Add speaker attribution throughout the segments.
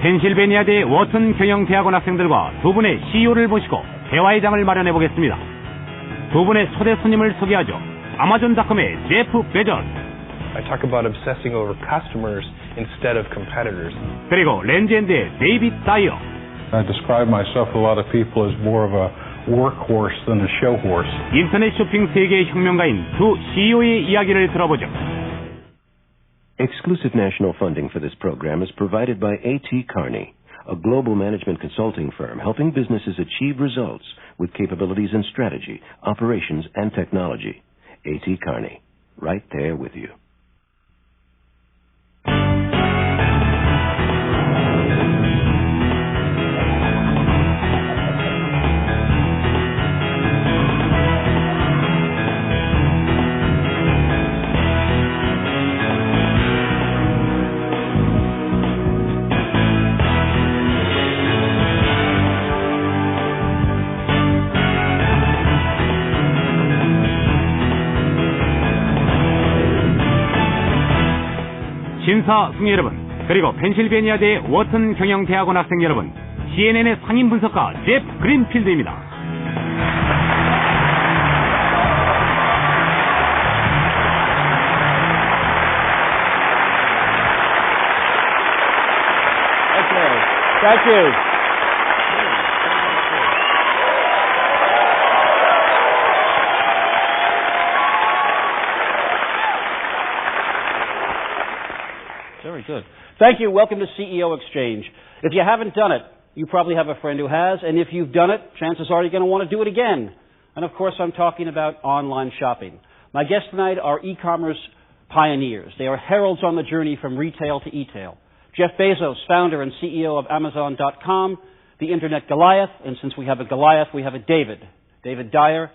Speaker 1: 펜실베니아대 워튼 경영대학원 학생들과 두 분의 CEO를 모시고 대화의 장을 마련해 보겠습니다. 두 분의 초대 손님을 소개하죠. 아마존닷컴의 제프 베조스.
Speaker 2: I talk about obsessing over customers instead of competitors.
Speaker 1: 그리고 렌즈엔드의 데이빗 다이어.
Speaker 3: I describe myself to a lot of people as more of a workhorse than a show horse.
Speaker 1: 인터넷 쇼핑 세계의 혁명가인 두 CEO의 이야기를 들어보죠.
Speaker 4: Exclusive national funding for this program is provided by A.T. Kearney, a global management consulting firm helping businesses achieve results with capabilities in strategy, operations, and technology. A.T. Kearney, right there with you.
Speaker 1: 신사숙녀 여러분, 그리고 펜실베니아대 워튼 경영대학원 학생 여러분, CNN의 상임 분석가 제프 그린필드입니다.
Speaker 5: Thank you. Very good. Thank you. Welcome to CEO Exchange. If you haven't done it, you probably have a friend who has, and if you've done it, chances are you're going to want to do it again. And of course, I'm talking about online shopping. My guests tonight are e-commerce pioneers. They are heralds on the journey from retail to e-tail. Jeff Bezos, founder and CEO of Amazon.com, the Internet Goliath, and since we have a Goliath, we have a David. David Dyer,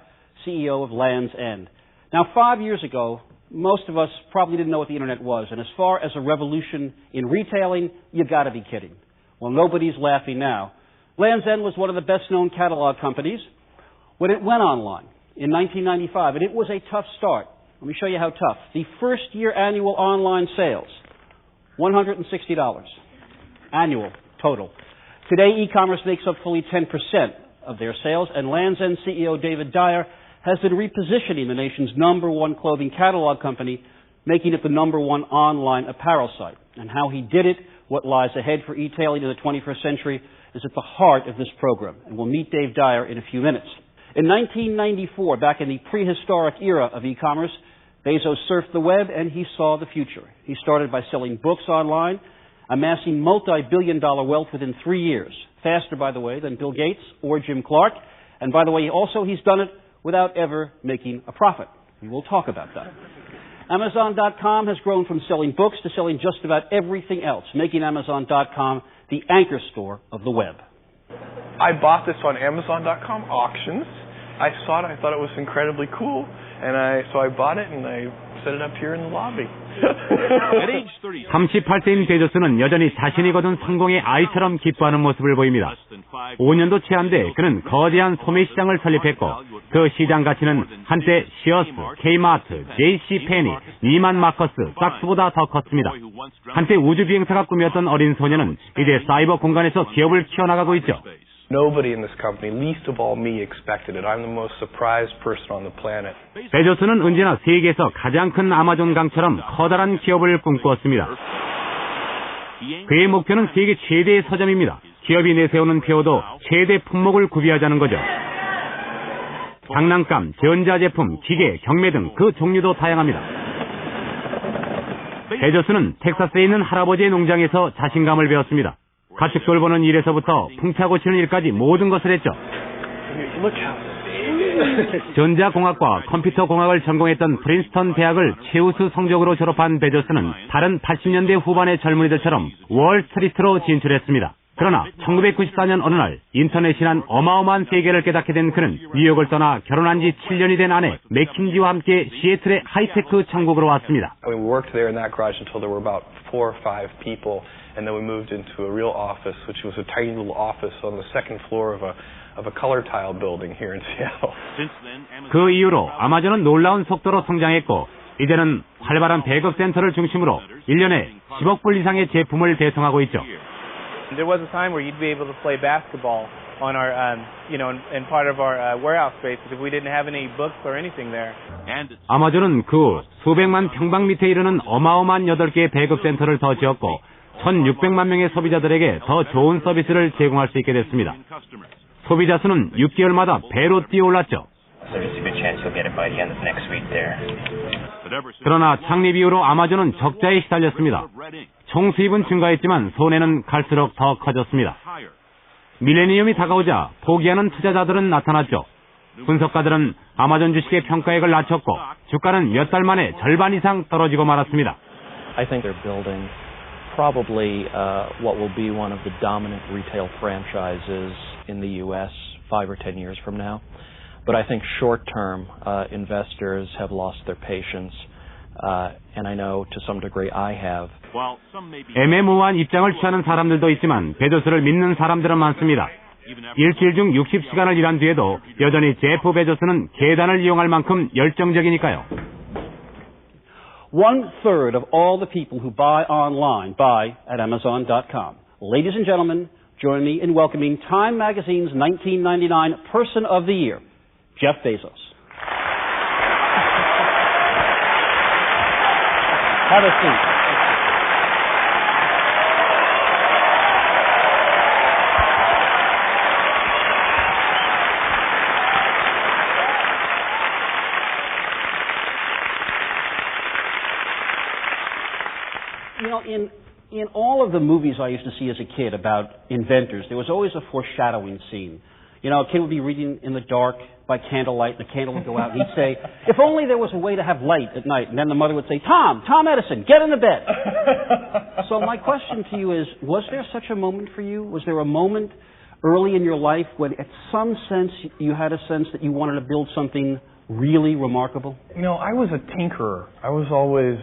Speaker 5: CEO of Land's End. Now, 5 years ago, most of us probably didn't know what the Internet was, and as far as a revolution in retailing, you gotta be kidding. Well, nobody's laughing now. Land's End was one of the best-known catalog companies when it went online in 1995, and it was a tough start. Let me show you how tough. The first-year annual online sales, $160 annual total. Today, e-commerce makes up fully 10% of their sales, and Land's End CEO David Dyer has been repositioning the nation's number one clothing catalog company, making it the number one online apparel site. And how he did it, what lies ahead for e-tailing in the 21st century, is at the heart of this program. And we'll meet Dave Dyer in a few minutes. In 1994, back in the prehistoric era of e-commerce, Bezos surfed the web and he saw the future. He started by selling books online, amassing multi-billion-dollar wealth within 3 years. Faster, by the way, than Bill Gates or Jim Clark. And by the way, he's done it without ever making a profit. We will talk about that. Amazon.com has grown from selling books to selling just about everything else, making Amazon.com the anchor store of the web.
Speaker 2: I bought this on Amazon.com auctions. I saw it. I thought it was incredibly cool, and so I bought it and I set it up here in the lobby.
Speaker 1: 38세인 베조스는 여전히 자신이 거둔 성공의 아이처럼 기뻐하는 모습을 보입니다. 5년도 채 안 돼 그는 거대한 소매 시장을 설립했고 그 시장 가치는 한때 시어스, K마트, JC페니, 니만 마커스, 삭스보다 더 컸습니다. 한때 우주 비행사가 꿈이었던 어린 소녀는 이제 사이버 공간에서 기업을 키워나가고 있죠.
Speaker 2: Nobody in this company, least of all me, expected it. I'm the most surprised person on the planet.
Speaker 1: 베조스는 언제나 세계에서 가장 큰 아마존 강처럼 커다란 기업을 꿈꾸었습니다. 그의 목표는 세계 최대의 서점입니다. 기업이 내세우는 표어도 최대 품목을 구비하자는 거죠. 장난감, 전자제품, 기계, 경매 등 그 종류도 다양합니다. 베조스는 텍사스에 있는 할아버지의 농장에서 자신감을 배웠습니다. 가축 돌보는 일에서부터 풍차 고치는 일까지 모든 것을 했죠. 전자공학과 컴퓨터공학을 전공했던 프린스턴 대학을 최우수 성적으로 졸업한 베조스는 다른 80년대 후반의 젊은이들처럼 월스트리트로 진출했습니다. 그러나 1994년 어느 날 인터넷이란 어마어마한 세계를 깨닫게 된 그는 뉴욕을 떠나 결혼한 지 7년이 된 아내 맥킨지와 함께 시애틀의 하이테크 천국으로 왔습니다.
Speaker 2: We worked there in that garage until there were about 4 or 5 people. And then we moved into a real office, which was a tiny little office on the second floor of a color tile building here in Seattle.
Speaker 1: 그 이후로 아마존은 놀라운 속도로 성장했고 이제는 활발한 배급 센터를 중심으로 1년에 10억 불 이상의 제품을 배송하고 있죠.
Speaker 6: There was a time where you'd be able to play basketball on our, in part of our warehouse space if we didn't have any books or anything there.
Speaker 1: 아마존은 그 수백만 평방미터에 이르는 어마어마한 8개의 배급센터를 더 지었고 1,600만 명의 소비자들에게 더 좋은 서비스를 제공할 수 있게 됐습니다. 소비자 수는 6개월마다 배로 뛰어올랐죠. 그러나 창립 이후로 아마존은 적자에 시달렸습니다. 총 수입은 증가했지만 손해는 갈수록 더 커졌습니다. 밀레니엄이 다가오자 포기하는 투자자들은 나타났죠. 분석가들은 아마존 주식의 평가액을 낮췄고 주가는 몇 달 만에 절반 이상 떨어지고 말았습니다.
Speaker 7: I think they're building probably what will be one of the dominant retail franchises in the U.S. 5 or 10 years from now. But I think short-term investors have lost their patience, and I know to some degree I have.
Speaker 1: 애매모호한 입장을 취하는 사람들도 있지만 베조스를 믿는 사람들은 많습니다. 일주일 중 60시간을 일한 뒤에도 여전히 제프 베조스는 계단을 이용할 만큼 열정적이니까요.
Speaker 5: 1/3 of all the people who buy online buy at Amazon.com. Ladies and gentlemen, join me in welcoming Time Magazine's 1999 Person of the Year, Jeff Bezos. Have a seat. You know, in all of the movies I used to see as a kid about inventors, there was always a foreshadowing scene. You know, a kid would be reading in the dark by candlelight, and the candle would go out, and he'd say, if only there was a way to have light at night. And then the mother would say, Tom Edison, get in the bed. So my question to you is, was there such a moment for you? Was there a moment early in your life when at some sense you had a sense that you wanted to build something really remarkable?
Speaker 2: You know, I was a tinkerer. I was always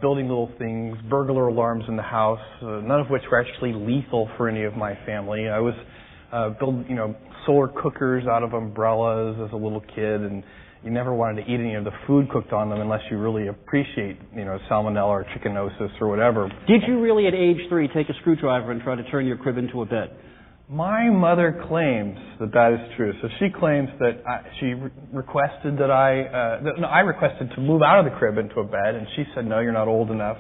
Speaker 2: building little things, burglar alarms in the house, none of which were actually lethal for any of my family. I was building, solar cookers out of umbrellas as a little kid, and you never wanted to eat any of the food cooked on them unless you really appreciate, salmonella or trichinosis or whatever.
Speaker 5: Did you really at age 3 take a screwdriver and try to turn your crib into a bed?
Speaker 2: My mother claims that is true. So she claims that she requested that I requested to move out of the crib into a bed, and she said, no, you're not old enough.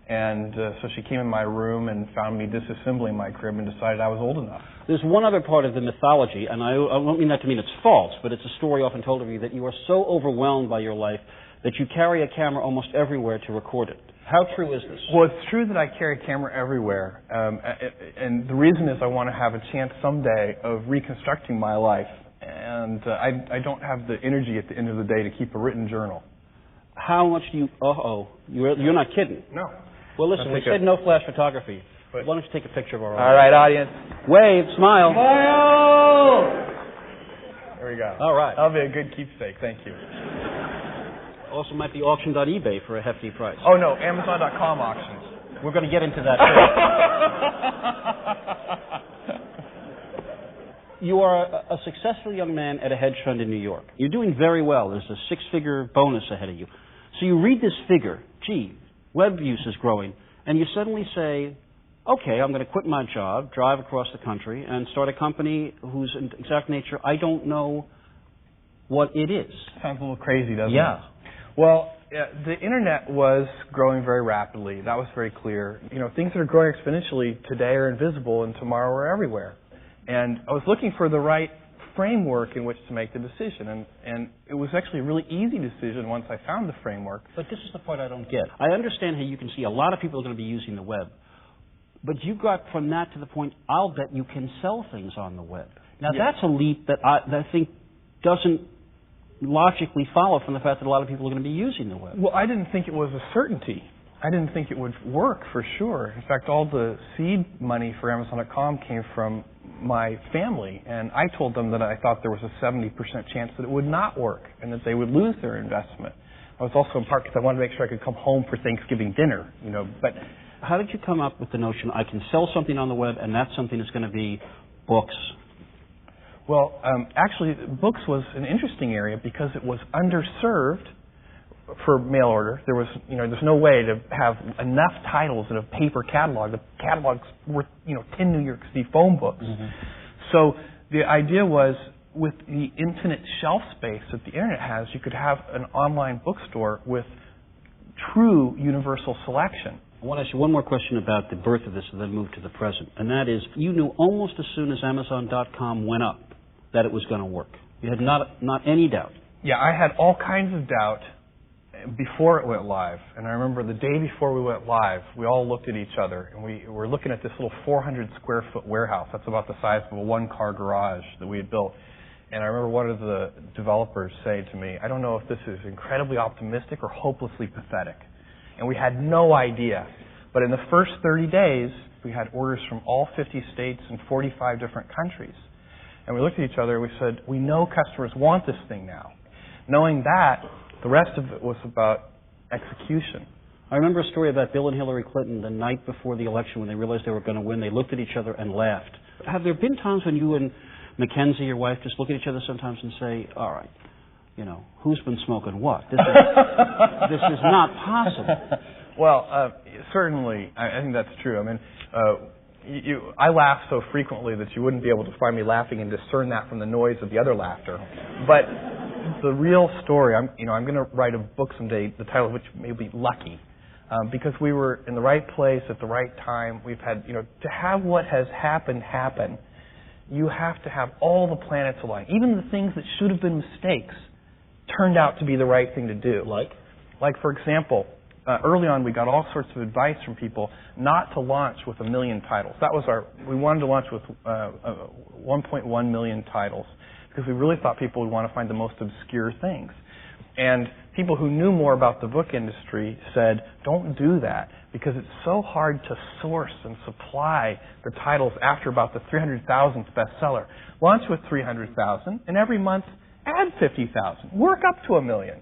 Speaker 2: And so she came in my room and found me disassembling my crib and decided I was old enough.
Speaker 5: There's one other part of the mythology, and I don't mean that to mean it's false, but it's a story often told of you that you are so overwhelmed by your life that you carry a camera almost everywhere to record it. How true is this?
Speaker 2: Well, it's true that I carry a camera everywhere, and the reason is I want to have a chance someday of reconstructing my life, and I don't have the energy at the end of the day to keep a written journal.
Speaker 5: How much do you... You're not kidding.
Speaker 2: No.
Speaker 5: Well, listen, we said no flash photography. Why don't you take a picture of our audience?
Speaker 2: All right, audience.
Speaker 5: Wave, smile.
Speaker 2: Smile! There we go.
Speaker 5: All right.
Speaker 2: That'll be a good keepsake. Thank you.
Speaker 5: Also might be auctioned on eBay for a hefty price.
Speaker 2: Oh, no, Amazon.com auctions.
Speaker 5: We're going to get into that too. You are a successful young man at a hedge fund in New York. You're doing very well. There's a 6-figure bonus ahead of you. So you read this figure, web use is growing, and you suddenly say, okay, I'm going to quit my job, drive across the country, and start a company whose exact nature I don't know what it is.
Speaker 2: Sounds a little crazy, doesn't it?
Speaker 5: Yeah.
Speaker 2: Well, the internet was growing very rapidly. That was very clear. Things that are growing exponentially today are invisible, and tomorrow are everywhere. And I was looking for the right framework in which to make the decision, and it was actually a really easy decision once I found the framework.
Speaker 5: But this is the part I don't get. I understand how you can see a lot of people are going to be using the web, but you got from that to the point, I'll bet you can sell things on the web. Now, That's a leap that I think doesn't logically follow from the fact that a lot of people are going to be using the web.
Speaker 2: Well, I didn't think it was a certainty. I didn't think it would work for sure. In fact, all the seed money for Amazon.com came from my family, and I told them that I thought there was a 70% chance that it would not work and that they would lose their investment. I was also in part because I wanted to make sure I could come home for Thanksgiving dinner, But
Speaker 5: how did you come up with the notion, I can sell something on the web, and that something is going to be books?
Speaker 2: Well, actually, books was an interesting area because it was underserved for mail order. There was, there's no way to have enough titles in a paper catalog. The catalog's worth, 10 New York City phone books. Mm-hmm. So the idea was, with the infinite shelf space that the internet has, you could have an online bookstore with true universal selection.
Speaker 5: I want to ask you one more question about the birth of this and then move to the present. And that is, you knew almost as soon as Amazon.com went up that it was going to work. You had not any doubt.
Speaker 2: Yeah, I had all kinds of doubt before it went live. And I remember the day before we went live, we all looked at each other, and we were looking at this little 400 square foot warehouse. That's about the size of a one-car garage that we had built. And I remember one of the developers saying to me, I don't know if this is incredibly optimistic or hopelessly pathetic. And we had no idea. But in the first 30 days, we had orders from all 50 states and 45 different countries. And we looked at each other and we said, we know customers want this thing now. Knowing that, the rest of it was about execution.
Speaker 5: I remember a story about Bill and Hillary Clinton the night before the election when they realized they were going to win. They looked at each other and laughed. Have there been times when you and Mackenzie, your wife, just look at each other sometimes and say, all right, who's been smoking what? This is not possible.
Speaker 2: Well, certainly, I think that's true. I mean, I laugh so frequently that you wouldn't be able to find me laughing and discern that from the noise of the other laughter. But the real story, I'm going to write a book someday, the title of which may be Lucky, because we were in the right place at the right time. We've had, to have what has happened happen, you have to have all the planets align. Even the things that should have been mistakes turned out to be the right thing to do. Like for example, early on we got all sorts of advice from people not to launch with 1 million titles. We wanted to launch with 1.1 million titles because we really thought people would want to find the most obscure things. And people who knew more about the book industry said, don't do that because it's so hard to source and supply the titles after about the 300,000th bestseller. Launch with 300,000 and every month add 50,000. Work up to 1 million.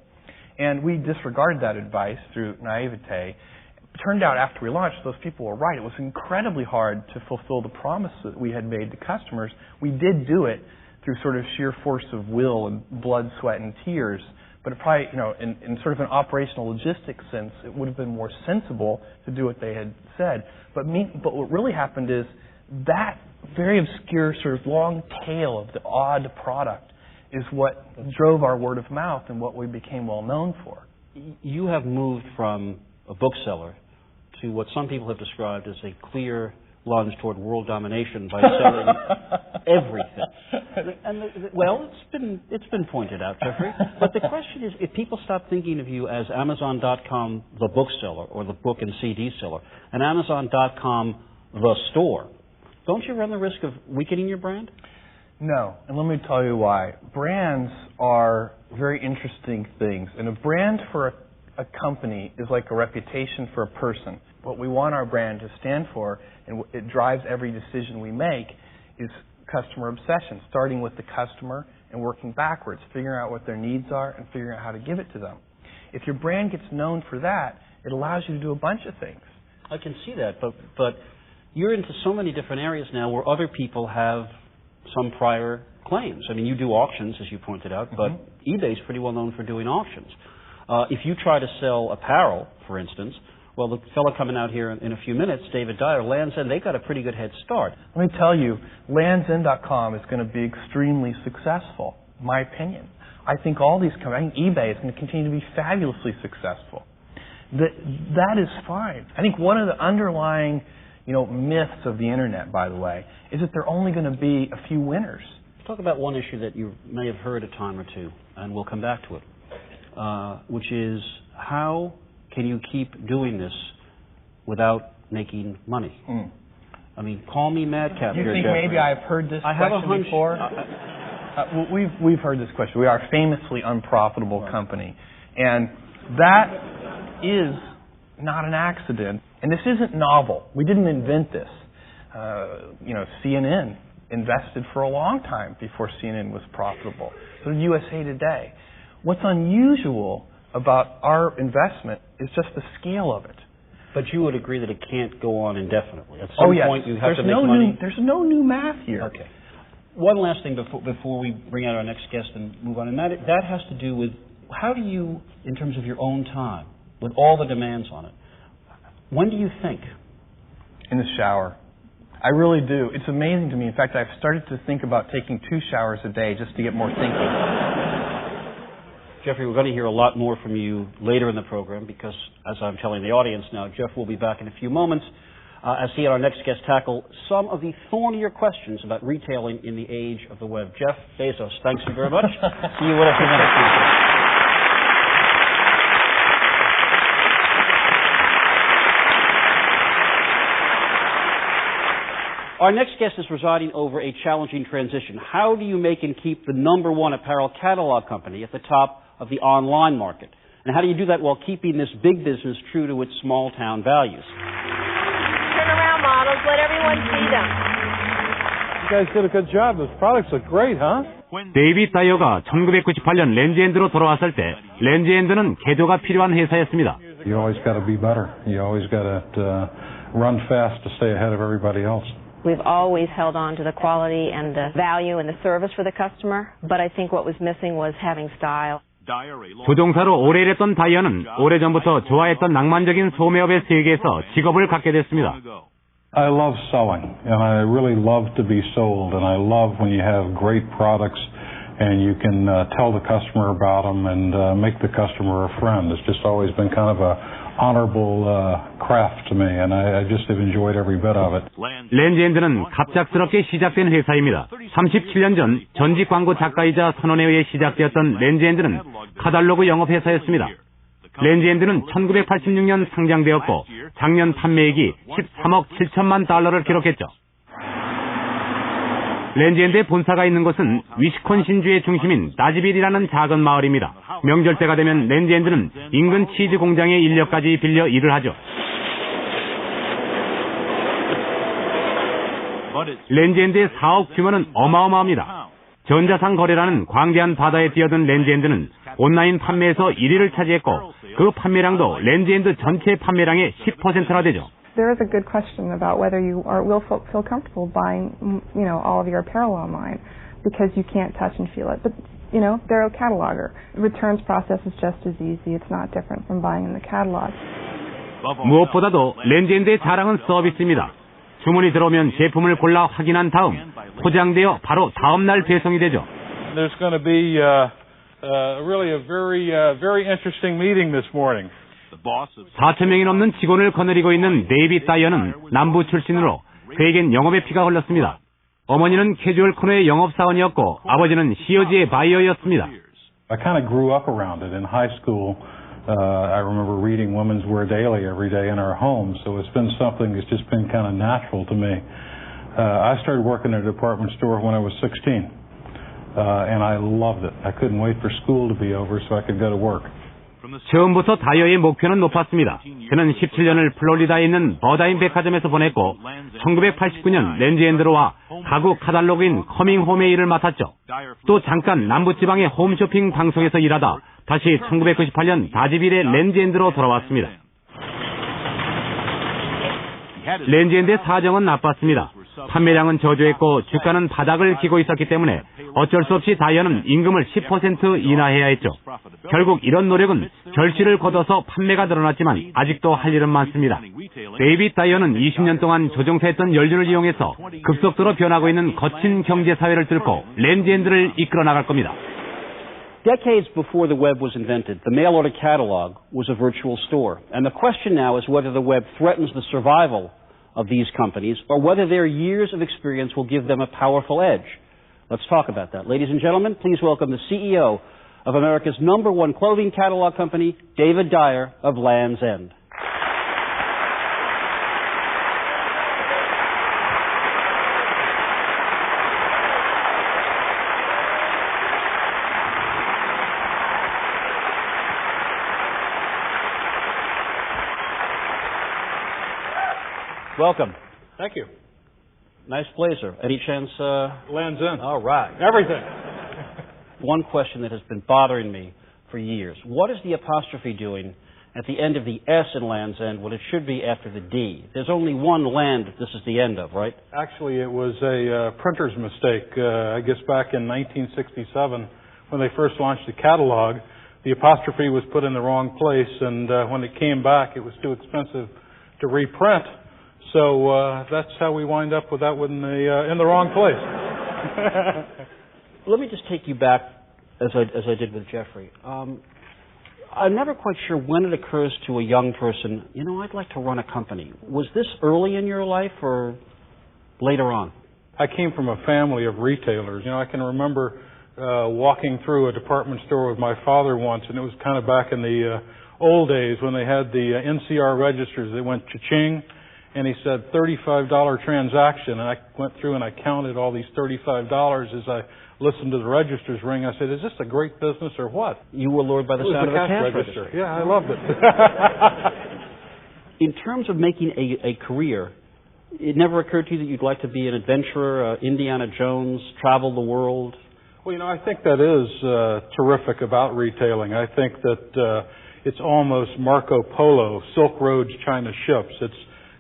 Speaker 2: And we disregarded that advice through naivete. It turned out after we launched, those people were right. It was incredibly hard to fulfill the promise that we had made to customers. We did do it through sort of sheer force of will and blood, sweat, and tears. But it probably, in sort of an operational logistics sense, it would have been more sensible to do what they had said. But what really happened is that very obscure sort of long tail of the odd product is what drove our word of mouth and what we became well known for.
Speaker 5: You have moved from a bookseller to what some people have described as a clear lunge toward world domination by selling everything. And it's been pointed out, Jeffrey. But the question is, if people stop thinking of you as Amazon.com, the bookseller, or the book and CD seller, and Amazon.com, the store, don't you run the risk of weakening your brand?
Speaker 2: No, and let me tell you why. Brands are very interesting things, and a brand for a company is like a reputation for a person. What we want our brand to stand for, and it drives every decision we make, is customer obsession, starting with the customer and working backwards, figuring out what their needs are and figuring out how to give it to them. If your brand gets known for that, it allows you to do a bunch of things.
Speaker 5: I can see that, but you're into so many different areas now where other people have some prior claims. I mean, you do auctions, as you pointed out, but eBay's pretty well known for doing auctions. If you try to sell apparel, for instance, well, the fellow coming out here in a few minutes, David Dyer, Land's End, they got a pretty good head start.
Speaker 2: Let me tell you, landsend.com is going to be extremely successful, in my opinion. I think all these companies, I think eBay is going to continue to be fabulously successful. That is fine. I think one of the underlying myths of the internet, by the way, is that there are only going to be a few winners.
Speaker 5: Let's talk about one issue that you may have heard a time or two, and we'll come back to it, which is how can you keep doing this without making money? I mean, call me madcap.
Speaker 2: You think maybe I've heard this question before? We've heard this question. We are a famously unprofitable company, and that is not an accident. And this isn't novel. We didn't invent this. CNN invested for a long time before CNN was profitable. So did USA Today. What's unusual about our investment is just the scale of it.
Speaker 5: But you would agree that it can't go on indefinitely. At some point you have to make money.
Speaker 2: There's no new math here.
Speaker 5: Okay. One last thing before we bring out our next guest and move on, and that has to do with how do you, in terms of your own time, with all the demands on it, when do you think?
Speaker 2: In the shower. I really do. It's amazing to me. In fact, I've started to think about taking 2 showers a day just to get more thinking.
Speaker 5: Jeffrey, we're going to hear a lot more from you later in the program because, as I'm telling the audience now, Jeff will be back in a few moments as he and our next guest tackle some of the thornier questions about retailing in the age of the web. Jeff Bezos, thanks you very much. See you in a few minutes. Our next guest is presiding over a challenging transition. How do you make and keep the #1 apparel catalog company at the top of the online market? And how do you do that while keeping this big business true to its small-town values?
Speaker 8: Turn around, models. Let everyone see them.
Speaker 3: You guys did a good job. Those products look great, huh?
Speaker 1: 데이빗 다이어가 1998년 렌즈엔드로 돌아왔을 때 렌즈엔드는 개조가 필요한 회사였습니다.
Speaker 3: You always got to be better. You always got to run fast to stay ahead of everybody else.
Speaker 9: We've always held on to the quality and the value and the service for the customer, but I think what was missing was having style.
Speaker 1: 조종사로 오래 일했던 다이어는 오래전부터 좋아했던 낭만적인 소매업의 세계에서 직업을 갖게 됐습니다.
Speaker 3: I love selling, and I really love to be sold, and I love when you have great products and you can tell the customer about them and make the customer a friend. It's just always been kind of a honorable craft to me, and I just have enjoyed every bit of it.
Speaker 1: 렌즈엔드는 갑작스럽게 시작된 회사입니다. 37년 전 전직 광고 작가이자 선원에 의해 시작되었던 렌즈엔드는 카탈로그 영업회사였습니다. 렌즈엔드는 1986년 상장되었고 작년 판매액이 13억 7천만 달러를 기록했죠. 렌즈엔드의 본사가 있는 곳은 위스콘신주의 중심인 나지빌이라는 작은 마을입니다. 명절 때가 되면 렌즈엔드는 인근 치즈 공장의 인력까지 빌려 일을 하죠. 렌즈엔드의 사업 규모는 어마어마합니다. 전자상 거래라는 광대한 바다에 뛰어든 렌즈엔드는 온라인 판매에서 1위를 차지했고 그 판매량도 렌즈엔드 전체 판매량의 10%나 되죠.
Speaker 10: There is a good question about whether you will feel comfortable buying, all of your apparel online because you can't touch and feel it. But, they're a cataloger. The returns process is just as easy. It's not different from buying in the catalog.
Speaker 1: 무엇보다도 렌즈엔드의 자랑은 서비스입니다. 주문이 들어오면 제품을 골라 확인한 다음 포장되어 바로 다음 날 배송이 되죠.
Speaker 3: There's going to be really a very interesting meeting this morning.
Speaker 1: 4,000명이 넘는 직원을 거느리고 있는 데이빗 다이어는 남부 출신으로 그에겐 영업의 피가 흘렀습니다. 어머니는 캐주얼 코너의 영업사원이었고 아버지는 시어지의 바이어였습니다.
Speaker 3: I kind of grew up around it in high school. I remember reading Women's Wear Daily every day in our home, so it's been something that's just been kind of natural to me. I started working at a department store when I was 16, and I loved it. I couldn't wait for school to be over so I could go to work.
Speaker 1: 처음부터 다이어의 목표는 높았습니다. 그는 17년을 플로리다에 있는 버다인 백화점에서 보냈고 1989년 렌즈엔드로 와 가구 카탈로그인 커밍홈의 일을 맡았죠. 또 잠깐 남부지방의 홈쇼핑 방송에서 일하다 다시 1998년 다지빌의 렌즈엔드로 돌아왔습니다. 렌즈엔드의 사정은 나빴습니다. 판매량은 저조했고 주가는 바닥을 기고 있었기 때문에 어쩔 수 없이 다이어는 임금을 10% 인하해야 했죠. 결국 이런 노력은 결실을 거둬서 판매가 늘어났지만 아직도 할 일은 많습니다. 데이빗 다이어는 20년 동안 조종사했던 연륜을 이용해서 급속도로 변하고 있는 거친 경제사회를 뚫고 렌즈엔드를 이끌어 나갈 겁니다.
Speaker 5: Decades before the web was invented, the mail-order catalog was a virtual store. And the question now is whether the web threatens the survival of these companies or whether their years of experience will give them a powerful edge. Let's talk about that. Ladies and gentlemen, please welcome the CEO of America's #1 clothing catalog company, David Dyer of Land's End. Welcome.
Speaker 3: Thank you.
Speaker 5: Nice blazer. Any chance?
Speaker 3: Land's End.
Speaker 5: All right.
Speaker 3: Everything.
Speaker 5: One question that has been bothering me for years. What is the apostrophe doing at the end of the S in Land's End when it should be after the D? There's only one land that this is the end of, right?
Speaker 3: Actually, it was a printer's mistake. I guess back in 1967, when they first launched the catalog, the apostrophe was put in the wrong place, and when it came back, it was too expensive to reprint. So that's how we wind up with that one in the wrong place.
Speaker 5: Let me just take you back, as I did with Jeffrey. I'm never quite sure when it occurs to a young person, I'd like to run a company. Was this early in your life or later on?
Speaker 3: I came from a family of retailers. I can remember walking through a department store with my father once, and it was kind of back in the old days when they had the NCR registers. They went cha-ching, and he said $35 transaction, and I went through and I counted all these $35 as I listened to the registers ring. I said, is this a great business or what?
Speaker 5: You were lured by the sound of a cash register.
Speaker 3: Yeah, I loved it.
Speaker 5: In terms of making a career, it never occurred to you that you'd like to be an adventurer, Indiana Jones, travel the world?
Speaker 3: Well, I think that is terrific about retailing. I think that it's almost Marco Polo, Silk Road's China ships. It's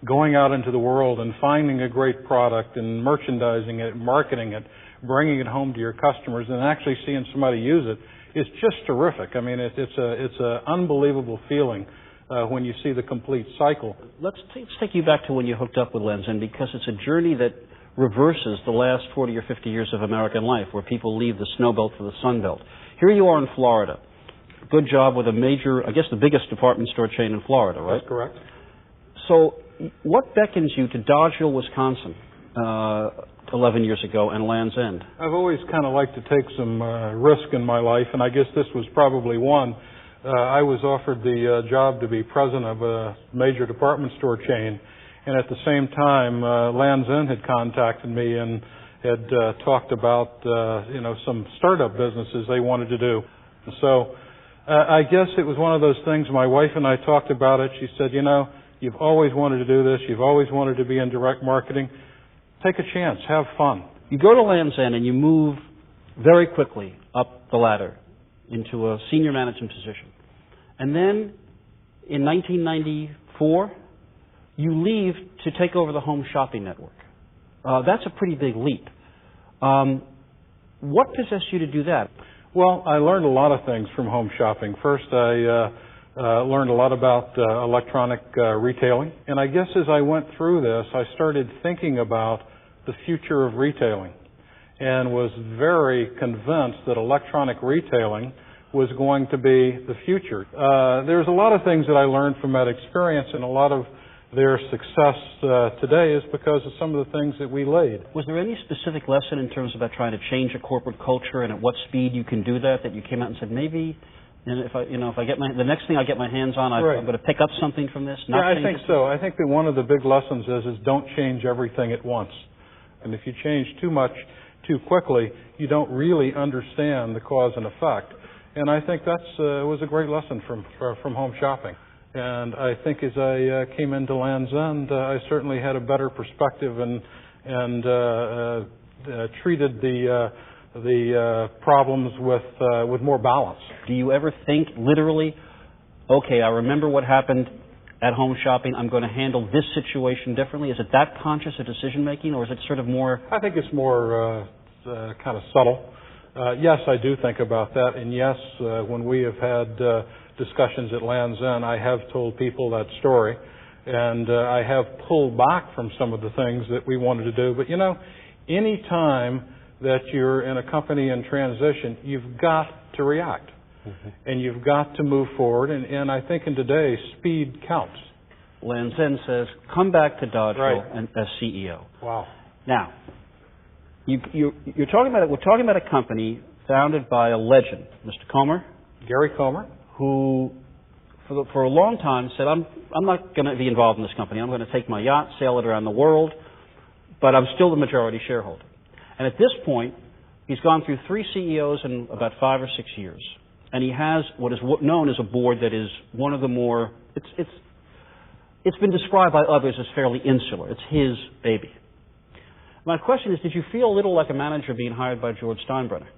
Speaker 3: going out into the world and finding a great product and merchandising it, marketing it, bringing it home to your customers, and actually seeing somebody use it. It's just terrific. I mean, it's an unbelievable feeling when you see the complete cycle.
Speaker 5: Let's take you back to when you hooked up with Lands' End, because it's a journey that reverses the last 40 or 50 years of American life, where people leave the snow belt for the sun belt. Here you are in Florida. Good job with a major, I guess the biggest department store chain in Florida, right?
Speaker 3: That's correct.
Speaker 5: So what beckons you to Dodgeville, Wisconsin, 11 years ago, and Lands' End?
Speaker 3: I've always kind of liked to take some risk in my life, and I guess this was probably one. I was offered the job to be president of a major department store chain, and at the same time, Lands' End had contacted me and had talked about some startup businesses they wanted to do. So I guess it was one of those things. My wife and I talked about it. She said, you've always wanted to do this. You've always wanted to be in direct marketing. Take a chance. Have fun.
Speaker 5: You go to Lands' End and you move very quickly up the ladder into a senior management position. And then in 1994, you leave to take over the Home Shopping Network. That's a pretty big leap. What possessed you to do that?
Speaker 3: Well, I learned a lot of things from home shopping. First, I learned a lot about electronic retailing. And I guess as I went through this, I started thinking about the future of retailing and was very convinced that electronic retailing was going to be the future. There's a lot of things that I learned from that experience, and a lot of their success today is because of some of the things that we laid. Was there any specific lesson in terms about trying to change a corporate culture and at what speed you can do that you came out and said, maybe, if I get the next thing I get my hands on, I'm going to pick up something from this? I think so. I think that one of the big lessons is don't change everything at once. And if you change too much too quickly, you don't really understand the cause and effect. And I think that was a great lesson from home shopping. And I think as I came into Lands' End, I certainly had a better perspective and treated the problems with more balance.
Speaker 5: Do you ever think literally, okay, I remember what happened at home shopping, I'm going to handle this situation differently? Is it that conscious of decision making, or is it sort of more?
Speaker 3: I think it's more kind of subtle. Yes, I do think about that, and yes, when we have had discussions at Lands' End, I have told people that story, and I have pulled back from some of the things that we wanted to do. But any time that you're in a company in transition, you've got to react, and you've got to move forward, and I think in today, speed counts.
Speaker 5: Lands' End says, come back to Dodgeville as CEO.
Speaker 3: Wow.
Speaker 5: Now, we're talking about a company founded by a legend, Mr. Comer.
Speaker 3: Gary Comer.
Speaker 5: Who, for a long time, said, I'm not going to be involved in this company. I'm going to take my yacht, sail it around the world, but I'm still the majority shareholder. And at this point, he's gone through 3 CEOs in about 5 or 6 years. And he has what is known as a board that is one of the more, it's been described by others as fairly insular. It's his baby. My question is, did you feel a little like a manager being hired by George Steinbrenner?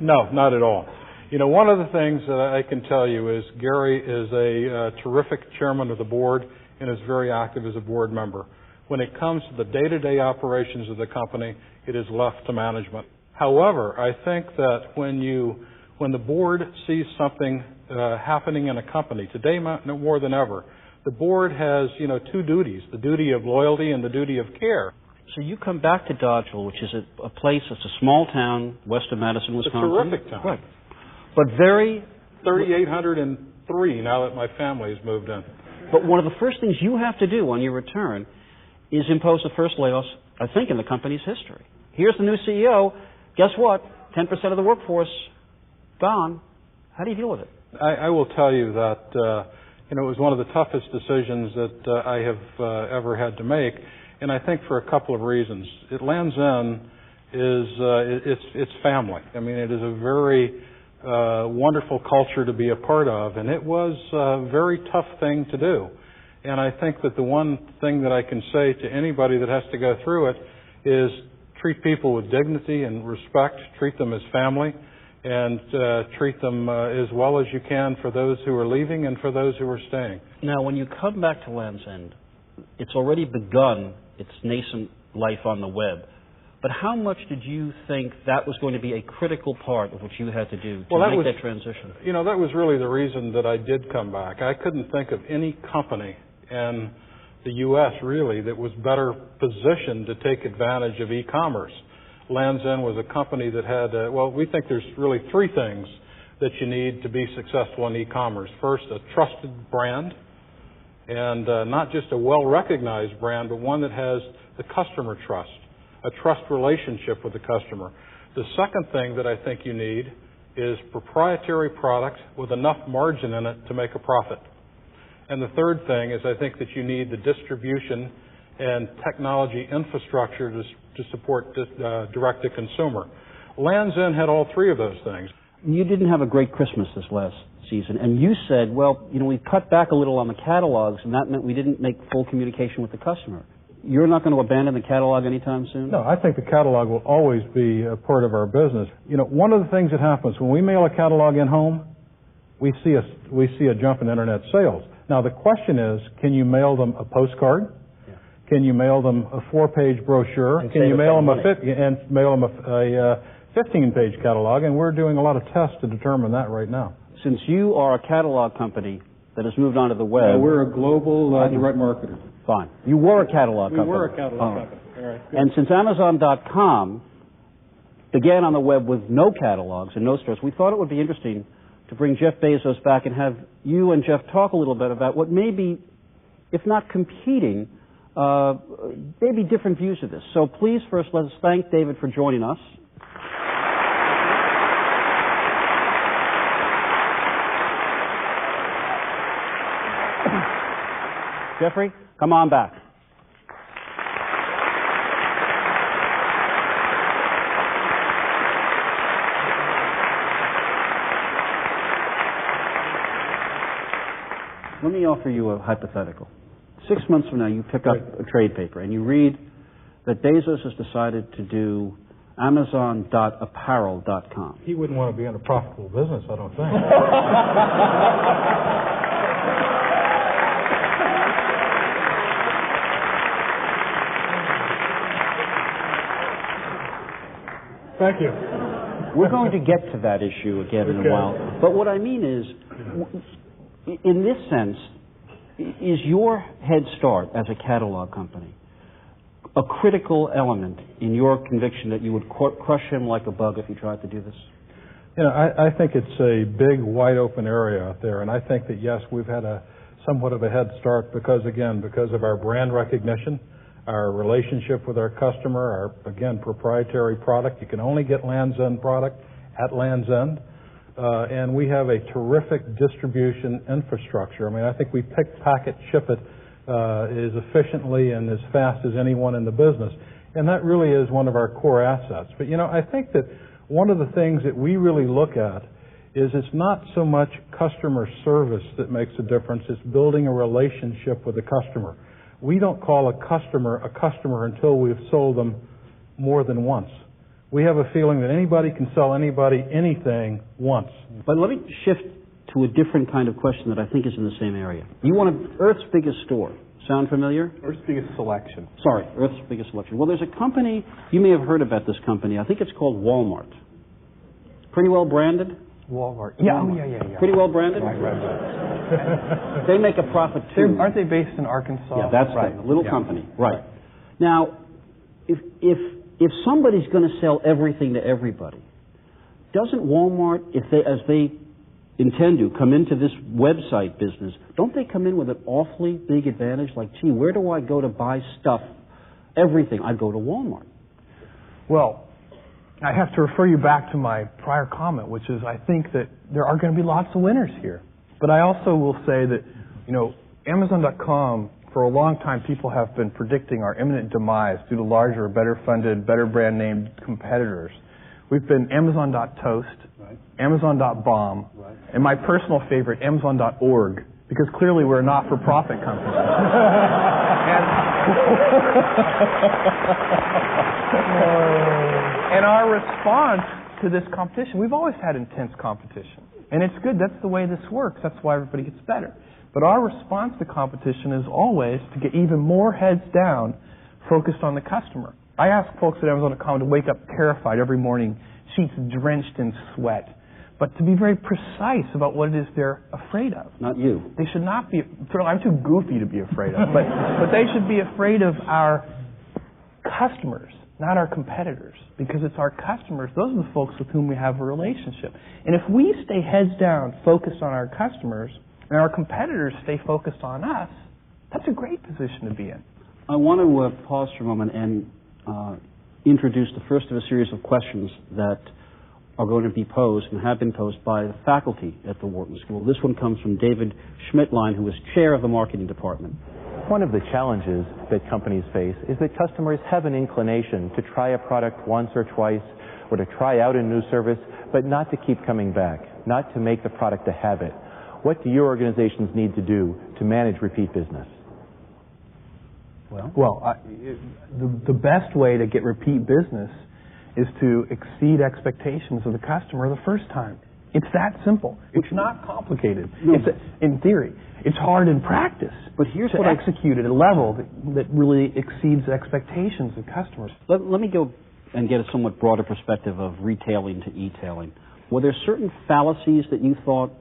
Speaker 3: No, not at all. One of the things that I can tell you is Gary is a terrific chairman of the board and is very active as a board member. When it comes to the day-to-day operations of the company, it is left to management. However, I think that when you when the board sees something happening in a company, today no more than ever, the board has, two duties, the duty of loyalty and the duty of care.
Speaker 5: So you come back to Dodgeville, which is a place, it's a small town west of Madison, Wisconsin.
Speaker 3: It's a terrific town.
Speaker 5: Right. But
Speaker 3: 3,803 now that my family has moved in.
Speaker 5: But one of the first things you have to do on your return is impose the first layoffs, I think, in the company's history. Here's the new CEO. Guess what? 10% of the workforce gone. How do you deal with it?
Speaker 3: I will tell you that it was one of the toughest decisions that I have ever had to make, and I think for a couple of reasons. At Lands' End it's family. I mean, it is a very wonderful culture to be a part of, and it was a very tough thing to do. And I think that the one thing that I can say to anybody that has to go through it is treat people with dignity and respect, treat them as family, and treat them as well as you can for those who are leaving and for those who are staying.
Speaker 5: Now, when you come back to Lands' End, it's already begun its nascent life on the web. But how much did you think that was going to be a critical part of what you had to do to make that transition?
Speaker 3: That was really the reason that I did come back. I couldn't think of any company in the U.S., really, that was better positioned to take advantage of e-commerce. Lands' End was a company that had, we think there's really three things that you need to be successful in e-commerce. First, a trusted brand, and not just a well-recognized brand, but one that has the customer trust, a trust relationship with the customer. The second thing that I think you need is proprietary product with enough margin in it to make a profit. And the third thing is I think that you need the distribution and technology infrastructure to support direct-to-consumer. Lands' End had all three of those things.
Speaker 5: You didn't have a great Christmas this last season, and you said, we cut back a little on the catalogs, and that meant we didn't make full communication with the customer. You're not going to abandon the catalog anytime soon?
Speaker 3: No, I think the catalog will always be a part of our business. One of the things that happens when we mail a catalog in home, we see a jump in internet sales. Now, the question is, can you mail them a postcard? Yeah. Can you mail them a 4-page brochure? And can you mail them a 15-page catalog? And we're doing a lot of tests to determine that right now.
Speaker 5: Since you are a catalog company that has moved onto the web...
Speaker 3: Yeah, we're a global direct marketer.
Speaker 5: Fine. You were a catalog company.
Speaker 3: We were a catalog company. All right.
Speaker 5: And since Amazon.com began on the web with no catalogs and no stores, we thought it would be interesting to bring Jeff Bezos back and have you and Jeff talk a little bit about what may be, if not competing, maybe different views of this. So please first let us thank David for joining us. Jeffrey, come on back. Let me offer you a hypothetical. 6 months from now, you pick up a trade paper and you read that Bezos has decided to do Amazon.apparel.com.
Speaker 3: He wouldn't want to be in a profitable business, I don't think. Thank you.
Speaker 5: We're going to get to that issue again in a while. But what I mean is, in this sense, is your head start as a catalog company a critical element in your conviction that you would crush him like a bug if he tried to do this?
Speaker 3: I think it's a big, wide open area out there, and I think that, yes, we've had somewhat of a head start because of our brand recognition, our relationship with our customer, our, proprietary product. You can only get Lands' End product at Lands' End. And we have a terrific distribution infrastructure. I think we pick, pack it, ship it as efficiently and as fast as anyone in the business. And that really is one of our core assets. But, I think that one of the things that we really look at is it's not so much customer service that makes a difference. It's building a relationship with the customer. We don't call a customer until we've sold them more than once. We have a feeling that anybody can sell anybody anything once.
Speaker 5: But let me shift to a different kind of question that I think is in the same area. You want Earth's biggest store. Sound familiar?
Speaker 2: Earth's biggest selection.
Speaker 5: Sorry, Earth's biggest selection. Well, there's a company, you may have heard about this company. I think it's called Walmart. Pretty well branded?
Speaker 2: Walmart. Yeah, yeah.
Speaker 5: Pretty well branded?
Speaker 2: Right.
Speaker 5: They make a profit too.
Speaker 2: Aren't they based in Arkansas?
Speaker 5: Yeah, that's right. A little company. Right. Now, if somebody's going to sell everything to everybody, doesn't Walmart, as they intend to come into this website business, don't they come in with an awfully big advantage? Like, gee, where do I go to buy stuff? Everything. I go to Walmart.
Speaker 2: Well, I have to refer you back to my prior comment, which is I think that there are going to be lots of winners here. But I also will say that, Amazon.com, for a long time, people have been predicting our imminent demise due to larger, better funded, better brand named competitors. We've been Amazon.toast, right. Amazon.bomb, right. And my personal favorite, Amazon.org, because clearly we're a not-for-profit company. And our response to this competition, we've always had intense competition. And it's good. That's the way this works. That's why everybody gets better. But our response to competition is always to get even more heads down, focused on the customer. I ask folks at Amazon.com to wake up terrified every morning, sheets drenched in sweat, but to be very precise about what it is they're afraid of.
Speaker 5: Not you.
Speaker 2: They should not be. I'm too goofy to be afraid of, but they should be afraid of our customers, not our competitors, because it's our customers. Those are the folks with whom we have a relationship. And if we stay heads down, focused on our customers, and our competitors stay focused on us, that's a great position to be in.
Speaker 5: I want to pause for a moment and introduce the first of a series of questions that are going to be posed and have been posed by the faculty at the Wharton School. This one comes from David Schmidtlein, who is chair of the marketing department.
Speaker 11: One of the challenges that companies face is that customers have an inclination to try a product once or twice or to try out a new service, but not to keep coming back, not to make the product a habit. What do your organizations need to do to manage repeat business?
Speaker 2: The best way to get repeat business is to exceed expectations of the customer the first time. It's that simple. It's not complicated.
Speaker 5: No.
Speaker 2: In theory. It's hard in practice.
Speaker 5: But here's
Speaker 2: to execute at a level that really exceeds expectations of customers.
Speaker 5: Let me go and get a somewhat broader perspective of retailing to e-tailing. Were there certain fallacies that you thought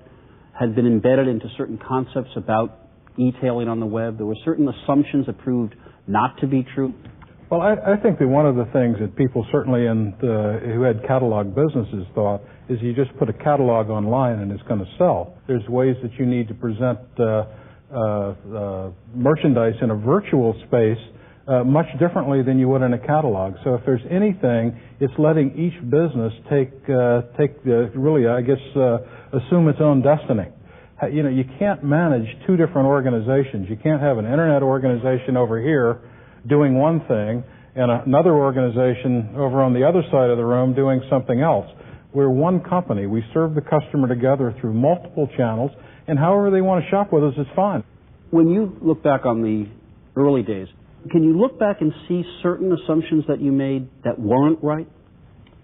Speaker 5: had been embedded into certain concepts about e-tailing on the web? There were certain assumptions that proved not to be true?
Speaker 3: Well, I think that one of the things that people certainly who had catalog businesses thought is you just put a catalog online and it's going to sell. There's ways that you need to present merchandise in a virtual space much differently than you would in a catalog. So if there's anything, it's letting each business assume its own destiny. You can't manage two different organizations. You can't have an internet organization over here doing one thing and another organization over on the other side of the room doing something else. We're one company. We serve the customer together through multiple channels, and however they want to shop with us is fine.
Speaker 5: When you look back on the early days, can you look back and see certain assumptions that you made that weren't right,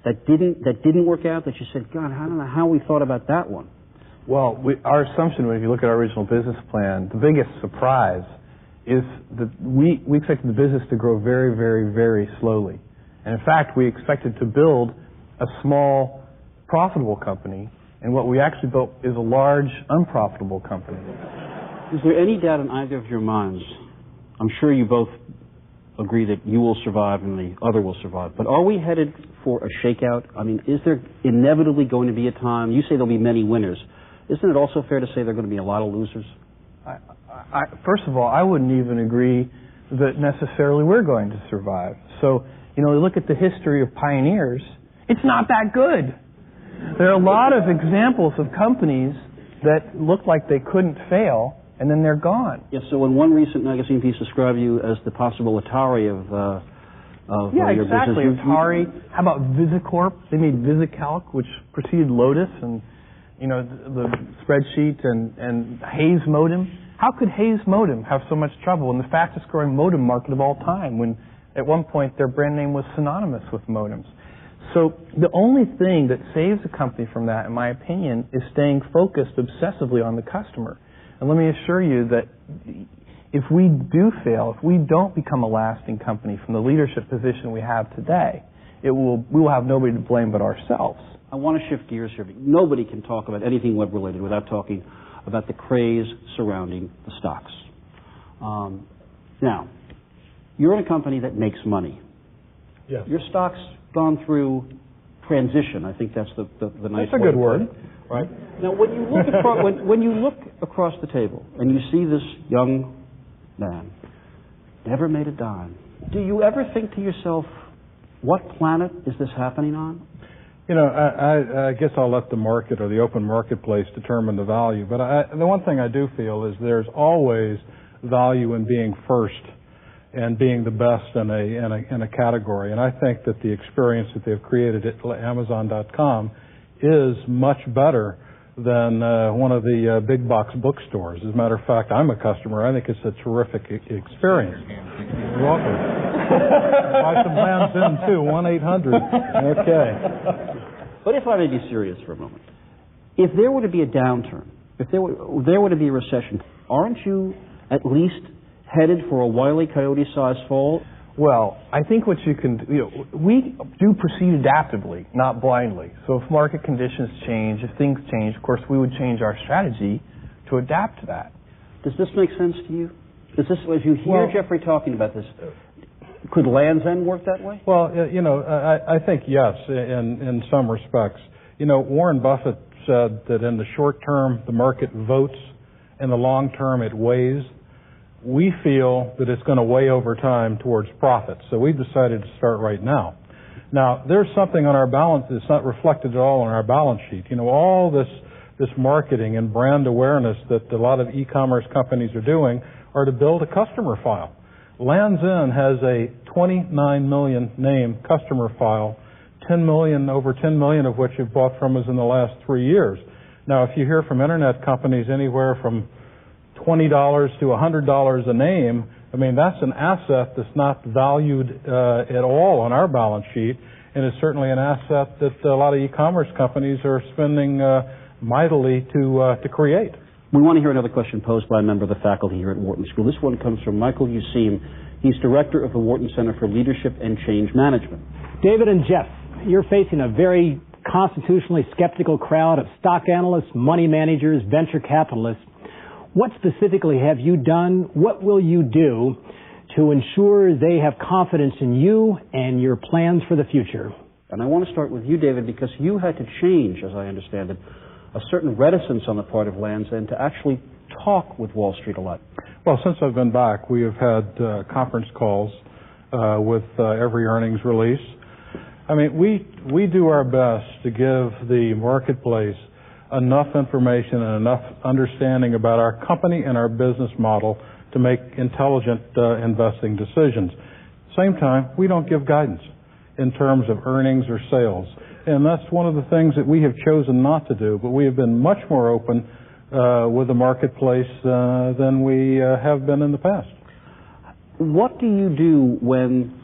Speaker 5: that didn't work out, that you said, God, I don't know how we thought about that one?
Speaker 2: Well, our assumption, if you look at our original business plan, the biggest surprise is that we expected the business to grow very, very, very slowly. And in fact, we expected to build a small, profitable company, and what we actually built is a large, unprofitable company.
Speaker 5: Is there any doubt in either of your minds? I'm sure you both agree that you will survive and the other will survive, but are we headed for a shakeout? I mean, is there inevitably going to be a time, you say there'll be many winners, isn't it also fair to say there are going to be a lot of losers?
Speaker 2: First of all, I wouldn't even agree that necessarily we're going to survive. So, you look at the history of pioneers, it's not that good. There are a lot of examples of companies that look like they couldn't fail, and then they're gone.
Speaker 5: Yes, so in one recent magazine piece described you as the possible Atari of your
Speaker 2: exactly.
Speaker 5: business.
Speaker 2: Atari. How about VisiCorp? They made VisiCalc, which preceded Lotus, and the spreadsheet and Hayes Modem. How could Hayes Modem have so much trouble in the fastest growing modem market of all time when at one point their brand name was synonymous with modems? So the only thing that saves a company from that, in my opinion, is staying focused obsessively on the customer. And let me assure you that if we do fail, if we don't become a lasting company from the leadership position we have today, we will have nobody to blame but ourselves.
Speaker 5: I want to shift gears here. Nobody can talk about anything web-related without talking about the craze surrounding the stocks. Now, you're in a company that makes money.
Speaker 2: Yes.
Speaker 5: Your stock's gone through transition. I think that's the nice
Speaker 2: That's a good word.
Speaker 5: Right? Now, when you look when you look across the table and you see this young man, never made a dime, do you ever think to yourself, what planet is this happening on?
Speaker 3: You know, I guess I'll let the market or the open marketplace determine the value. But the one thing I do feel is there's always value in being first and being the best in a category. And I think that the experience that they've created at Amazon.com is much better than one of the big box bookstores. As a matter of fact, I'm a customer. I think it's a terrific experience. You're welcome. Buy some Lambs in too. 1-800. Okay.
Speaker 5: But if I may be serious for a moment, if there were to be a downturn, if there were to be a recession, aren't you at least headed for a Wile E. Coyote-sized fall?
Speaker 2: Well, I think what you can do, we do proceed adaptively, not blindly. So if market conditions change, if things change, of course, we would change our strategy to adapt to that.
Speaker 5: Does this make sense to you? Does this, as you hear Jeffrey talking about this, could Land's End work that way?
Speaker 3: Well, you know, I think yes, in some respects. You know, Warren Buffett said that in the short term, the market votes, in the long term, it weighs. We feel that it's going to weigh over time towards profit, so we've decided to start right now. Now, there's something on our balance that's not reflected at all on our balance sheet. You know, all this marketing and brand awareness that a lot of e-commerce companies are doing are to build a customer file. Land's End has a 29 million name customer file, over 10 million of which have bought from us in the last 3 years. Now, if you hear from internet companies anywhere from $20 to $100 a name, I mean, that's an asset that's not valued at all on our balance sheet, and it's certainly an asset that a lot of e-commerce companies are spending mightily to create.
Speaker 5: We want to hear another question posed by a member of the faculty here at Wharton School. This one comes from Michael Useem. He's director of the Wharton Center for Leadership and Change Management.
Speaker 12: David and Jeff, you're facing a very constitutionally skeptical crowd of stock analysts, money managers, venture capitalists. What specifically have you done? What will you do to ensure they have confidence in you and your plans for the future?
Speaker 5: And I want to start with you, David, because you had to change, as I understand it, a certain reticence on the part of Land's End to actually talk with Wall Street a lot.
Speaker 3: Well, since I've been back, we have had conference calls with every earnings release. I mean, we do our best to give the marketplace enough information and enough understanding about our company and our business model to make intelligent investing decisions. Same time, we don't give guidance in terms of earnings or sales. And that's one of the things that we have chosen not to do, but we have been much more open with the marketplace than we have been in the past.
Speaker 5: What do you do when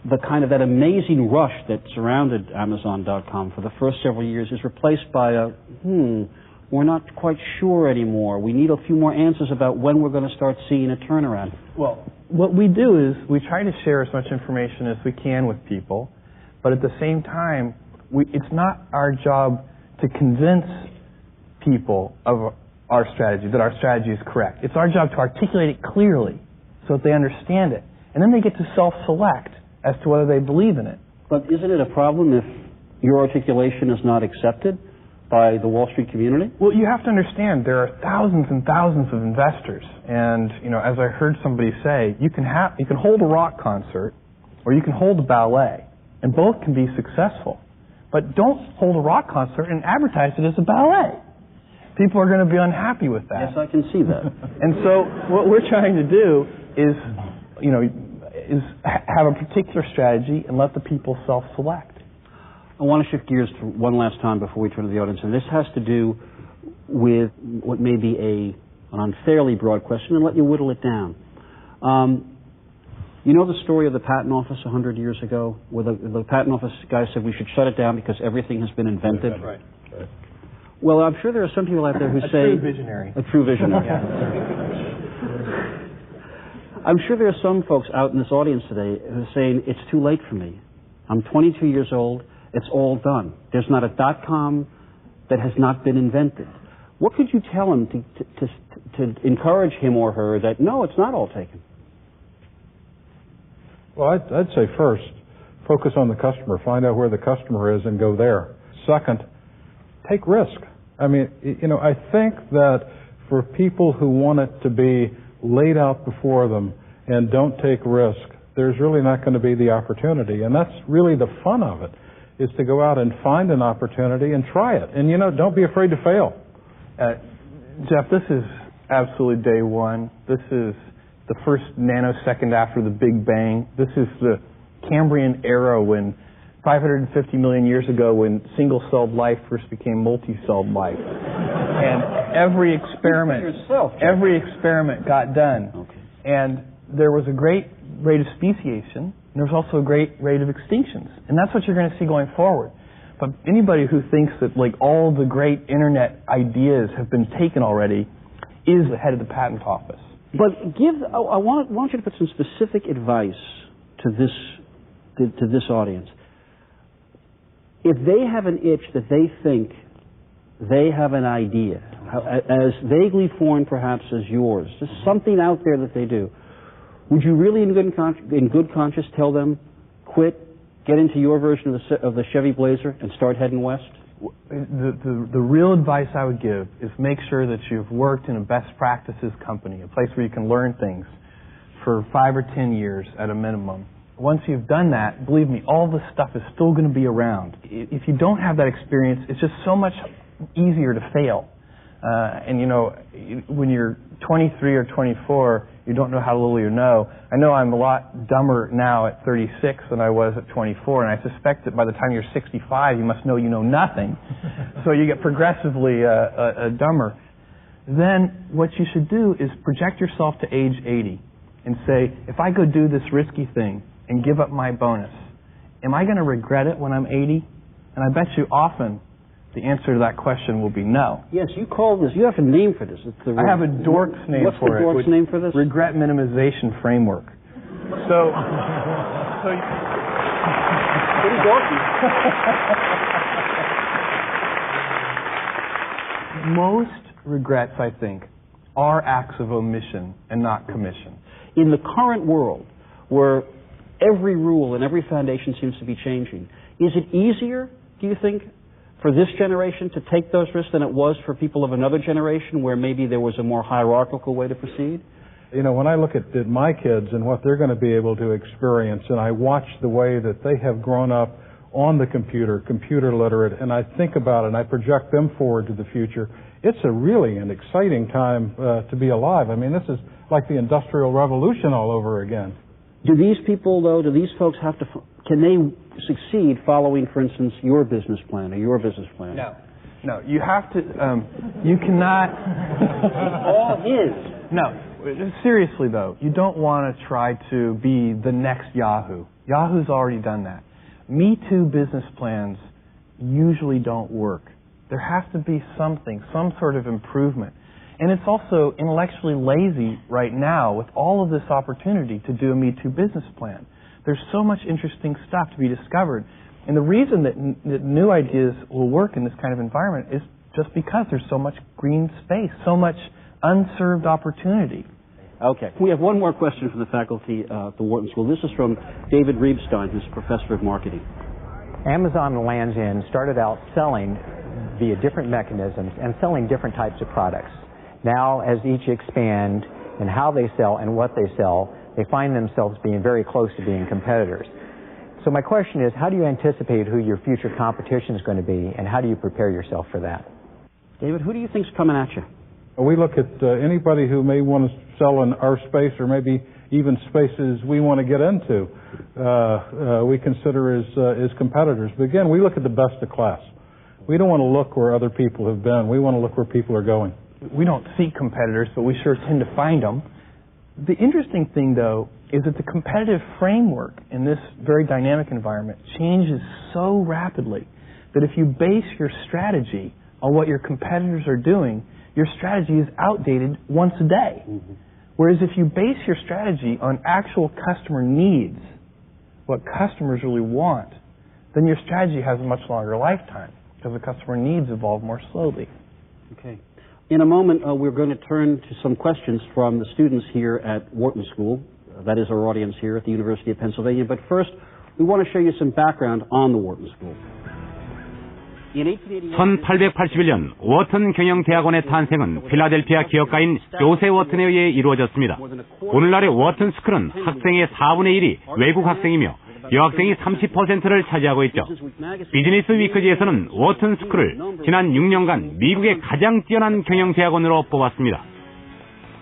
Speaker 5: the kind of that amazing rush that surrounded Amazon.com for the first several years is replaced by a, we're not quite sure anymore. We need a few more answers about when we're going to start seeing a turnaround?
Speaker 2: Well, what we do is we try to share as much information as we can with people, but at the same time, it's not our job to convince people of our strategy, that our strategy is correct. It's our job to articulate it clearly so that they understand it. And then they get to self-select as to whether they believe in it.
Speaker 5: But isn't it a problem if your articulation is not accepted by the Wall Street community?
Speaker 2: Well, you have to understand there are thousands and thousands of investors. And, you know, as I heard somebody say, you can hold a rock concert or you can hold a ballet, and both can be successful. But don't hold a rock concert and advertise it as a ballet. People are going to be unhappy with that.
Speaker 5: Yes, I can see that.
Speaker 2: And so what we're trying to do is, is have a particular strategy and let the people self-select.
Speaker 5: I want to shift gears to one last time before we turn to the audience, and this has to do with what may be an unfairly broad question, and let you whittle it down. You know the story of the Patent Office 100 years ago, where the Patent Office guy said we should shut it down because everything has been invented?
Speaker 2: Right.
Speaker 5: Well, I'm sure there are some people out there who say...
Speaker 2: A true visionary.
Speaker 5: A true visionary. I'm sure there are some folks out in this audience today who are saying, it's too late for me. I'm 22 years old. It's all done. There's not a .com that has not been invented. What could you tell him to encourage him or her that, no, it's not all taken?
Speaker 3: Well, I'd say first, focus on the customer. Find out where the customer is and go there. Second, take risk. I mean, I think that for people who want it to be laid out before them and don't take risk, there's really not going to be the opportunity. And that's really the fun of it, is to go out and find an opportunity and try it. And, don't be afraid to fail.
Speaker 2: Jeff, this is absolutely day one. This is the first nanosecond after the Big Bang. This is the Cambrian era, when 550 million years ago, when single-celled life first became multi-celled life. And every experiment got done. Okay. And there was a great rate of speciation, and there was also a great rate of extinctions. And that's what you're going to see going forward. But anybody who thinks that all the great internet ideas have been taken already is the head of the patent office.
Speaker 5: But I want you to put some specific advice to this audience. If they have an itch that they think they have an idea, as vaguely formed perhaps as yours, just something out there that they do, would you really in good conscience tell them, quit, get into your version of the Chevy Blazer and start heading west?
Speaker 2: The real advice I would give is make sure that you've worked in a best practices company, a place where you can learn things for 5 or 10 years at a minimum. Once you've done that, believe me, all this stuff is still going to be around. If you don't have that experience, it's just so much easier to fail. When you're 23 or 24, you don't know how little you know. I know I'm a lot dumber now at 36 than I was at 24, and I suspect that by the time you're 65, you must know you know nothing. So you get progressively dumber. Then what you should do is project yourself to age 80 and say, if I go do this risky thing and give up my bonus, am I going to regret it when I'm 80? And I bet you often the answer to that question will be no.
Speaker 5: Yes, you call this. You have a name for this.
Speaker 2: I have a dork's name
Speaker 5: What's
Speaker 2: for it.
Speaker 5: What's the dork's name for this?
Speaker 2: Regret minimization framework. So
Speaker 5: pretty dorky.
Speaker 2: Most regrets, I think, are acts of omission and not commission.
Speaker 5: In the current world, where every rule and every foundation seems to be changing, is it easier, do you think, for this generation to take those risks than it was for people of another generation where maybe there was a more hierarchical way to proceed?
Speaker 3: When I look at my kids and what they're going to be able to experience, and I watch the way that they have grown up on the computer literate, and I think about it and I project them forward to the future, it's really an exciting time to be alive. I mean, this is like the Industrial Revolution all over again.
Speaker 5: Do these people, though, folks have to, can they succeed following, for instance, your business plan or your business plan?
Speaker 2: No, you have to, you cannot.
Speaker 5: All his.
Speaker 2: No, seriously though, you don't want to try to be the next Yahoo. Yahoo's already done that. Me Too business plans usually don't work. There has to be something, some sort of improvement. And it's also intellectually lazy right now with all of this opportunity to do a Me Too business plan. There's so much interesting stuff to be discovered. And the reason that new ideas will work in this kind of environment is just because there's so much green space, so much unserved opportunity.
Speaker 5: Okay. We have one more question from the faculty at the Wharton School. This is from David Reibstein, who's a professor of marketing.
Speaker 13: Amazon and Land's End started out selling via different mechanisms and selling different types of products. Now, as each expand in how they sell and what they sell, they find themselves being very close to being competitors. So my question is, how do you anticipate who your future competition is going to be, and how do you prepare yourself for that?
Speaker 5: David, who do you think's coming at you?
Speaker 3: We look at anybody who may want to sell in our space or maybe even spaces we want to get into, we consider as competitors. But again, we look at the best of class. We don't want to look where other people have been. We want to look where people are going.
Speaker 2: We don't seek competitors, but we sure tend to find them. The interesting thing, though, is that the competitive framework in this very dynamic environment changes so rapidly that if you base your strategy on what your competitors are doing, your strategy is outdated once a day. Mm-hmm. Whereas if you base your strategy on actual customer needs, what customers really want, then your strategy has a much longer lifetime because the customer needs evolve more slowly.
Speaker 5: Okay. In a moment, we're going to turn to some questions from the students here at Wharton School. That is our audience here at the University of Pennsylvania. But first, we want to show you some background on the Wharton School.
Speaker 1: 1881년 워튼 경영대학원의 탄생은 필라델피아 기업가인 조세 워튼에 의해 이루어졌습니다. 오늘날의 워튼 스쿨은 학생의 4분의 1이 외국 학생이며 여학생이 30%를 차지하고 있죠. 비즈니스 위크지에서는 워튼 스쿨을 지난 6년간 미국의 가장 뛰어난 경영대학원으로 뽑았습니다.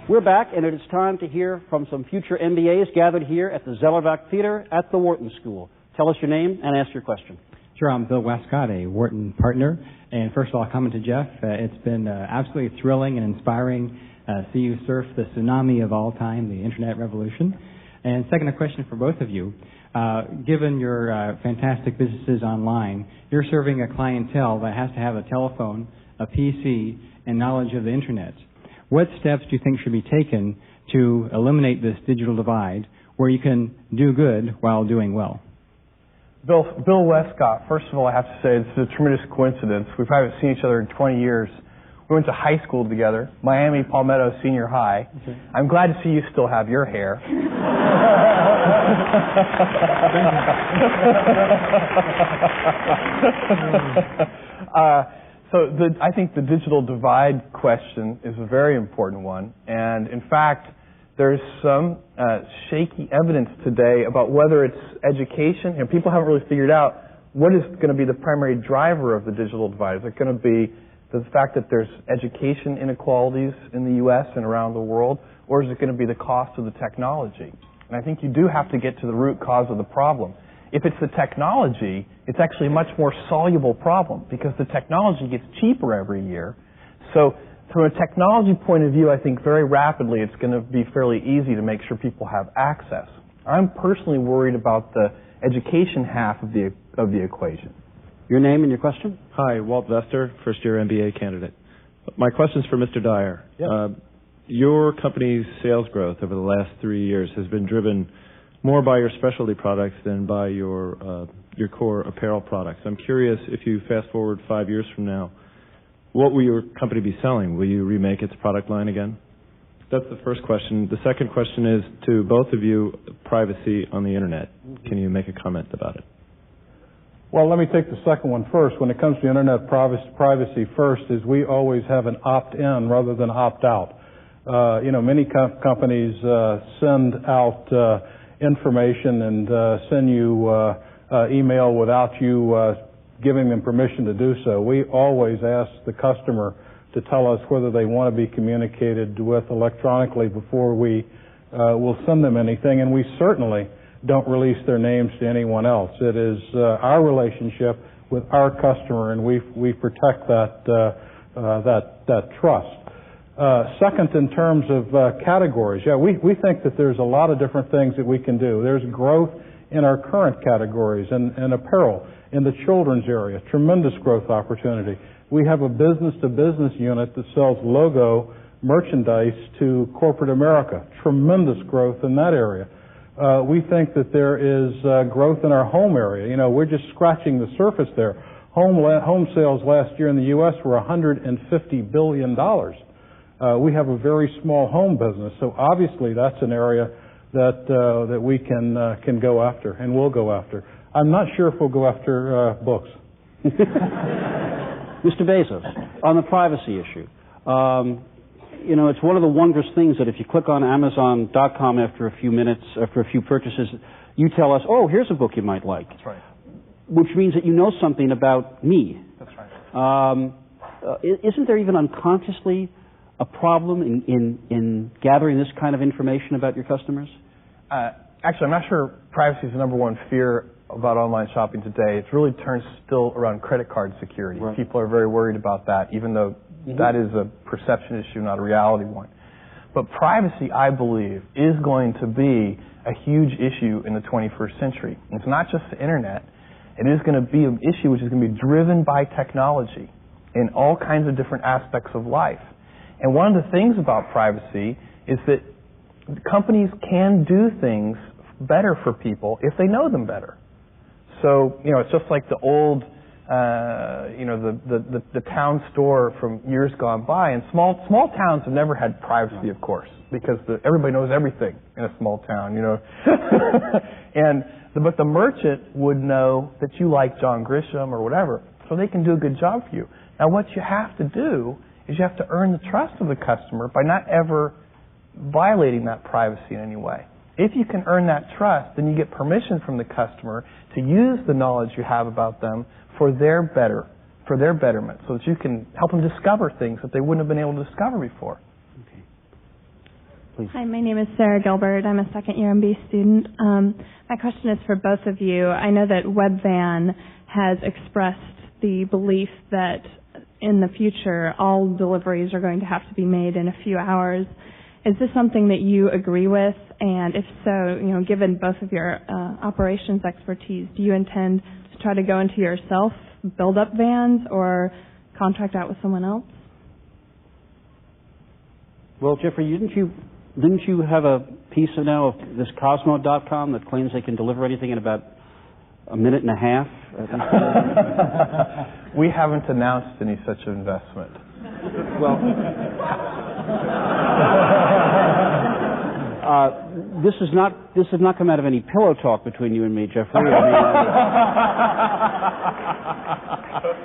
Speaker 5: We're back, and it is time to hear from some future MBAs gathered here at the Zellerbach Theater at the Wharton School. Tell us your name and ask your question.
Speaker 14: Sure, I'm Bill Westcott, a Wharton partner. And first of all, I'll comment to Jeff. It's been absolutely thrilling and inspiring to see you surf the tsunami of all time, the Internet revolution. And second, a question for both of you. Given your fantastic businesses online, you're serving a clientele that has to have a telephone, a PC, and knowledge of the Internet. What steps do you think should be taken to eliminate this digital divide where you can do good while doing well?
Speaker 2: Bill Westcott, first of all, I have to say it's a tremendous coincidence. We haven't seen each other in 20 years. We went to high school together, Miami Palmetto Senior High. Okay. I'm glad to see you still have your hair. I think the digital divide question is a very important one. And in fact, there's some shaky evidence today about whether it's education. And people haven't really figured out what is going to be the primary driver of the digital divide. Is it going to be the fact that there's education inequalities in the U.S. and around the world, or is it going to be the cost of the technology? And I think you do have to get to the root cause of the problem. If it's the technology, it's actually a much more soluble problem because the technology gets cheaper every year. So from a technology point of view, I think very rapidly it's going to be fairly easy to make sure people have access. I'm personally worried about the education half of the equation.
Speaker 5: Your name and your question?
Speaker 15: Hi, Walt Vester, first-year MBA candidate. My question is for Mr. Dyer.
Speaker 2: Yep.
Speaker 15: Your company's sales growth over the last 3 years has been driven more by your specialty products than by your core apparel products. I'm curious, if you fast forward 5 years from now, what will your company be selling? Will you remake its product line again? That's the first question. The second question is to both of you, privacy on the Internet. Can you make a comment about it?
Speaker 3: Well, let me take the second one first. When it comes to Internet privacy first, is we always have an opt-in rather than opt-out. Many companies send out information and send you email without you giving them permission to do so. We always ask the customer to tell us whether they want to be communicated with electronically before we will send them anything, and we certainly don't release their names to anyone else. It is our relationship with our customer, and we protect that trust. Second, in terms of categories, we think that there's a lot of different things that we can do. There's growth in our current categories and apparel in the children's area, tremendous growth opportunity. We have a business-to-business unit that sells logo merchandise to corporate America, tremendous growth in that area. We think that there is growth in our home area. We're just scratching the surface there. Home sales last year in the U.S. were $150 billion. We have a very small home business, so obviously that's an area that we can go after and will go after. I'm not sure if we'll go after books.
Speaker 5: Mr. Bezos, on the privacy issue, it's one of the wondrous things that if you click on Amazon.com after a few minutes, after a few purchases, you tell us, oh, here's a book you might like.
Speaker 2: That's right.
Speaker 5: Which means that you know something about me.
Speaker 2: That's right.
Speaker 5: Isn't there even unconsciously a problem in gathering this kind of information about your customers?
Speaker 2: Actually, I'm not sure privacy is the number one fear about online shopping today. It really turns still around credit card security. Right. People are very worried about that, even though that is a perception issue, not a reality one. But privacy, I believe, is going to be a huge issue in the 21st century. And it's not just the Internet. It is going to be an issue which is going to be driven by technology in all kinds of different aspects of life. And one of the things about privacy is that companies can do things better for people if they know them better. So, it's just like the old, the town store from years gone by. And small towns have never had privacy, of course, because everybody knows everything in a small town, But the merchant would know that you like John Grisham or whatever, so they can do a good job for you. Now, what you have to do is you have to earn the trust of the customer by not ever violating that privacy in any way. If you can earn that trust, then you get permission from the customer to use the knowledge you have about them for their betterment, so that you can help them discover things that they wouldn't have been able to discover before.
Speaker 5: Okay. Please.
Speaker 16: Hi, my name is Sarah Gilbert. I'm a second-year MB student. My question is for both of you. I know that Webvan has expressed the belief that in the future all deliveries are going to have to be made in a few hours. Is this something that you agree with? And if so, given both of your operations expertise, do you intend to try to go into yourself, build up vans, or contract out with someone else?
Speaker 5: Well, Jeffrey, didn't you have a piece now of this Cosmo.com that claims they can deliver anything in about a minute and a half?
Speaker 2: We haven't announced any such investment.
Speaker 5: Well, this has not come out of any pillow talk between you and me, Jeffrey.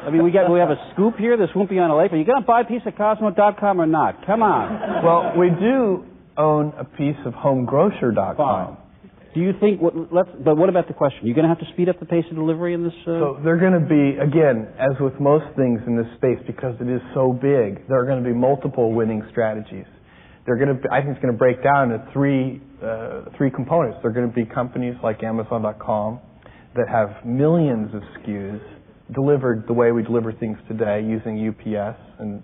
Speaker 5: I mean, we have a scoop here. This won't be on a lake. Are you going to buy a piece of Cosmo.com or not? Come on.
Speaker 2: Well, we do own a piece of HomeGrocer.com.
Speaker 5: Fine. Do you think? But what about the question? You're going to have to speed up the pace of delivery in this.
Speaker 2: So they're going to be, again, as with most things in this space, because it is so big, there are going to be multiple winning strategies. I think it's going to break down into three components. There are going to be companies like Amazon.com that have millions of SKUs delivered the way we deliver things today using UPS and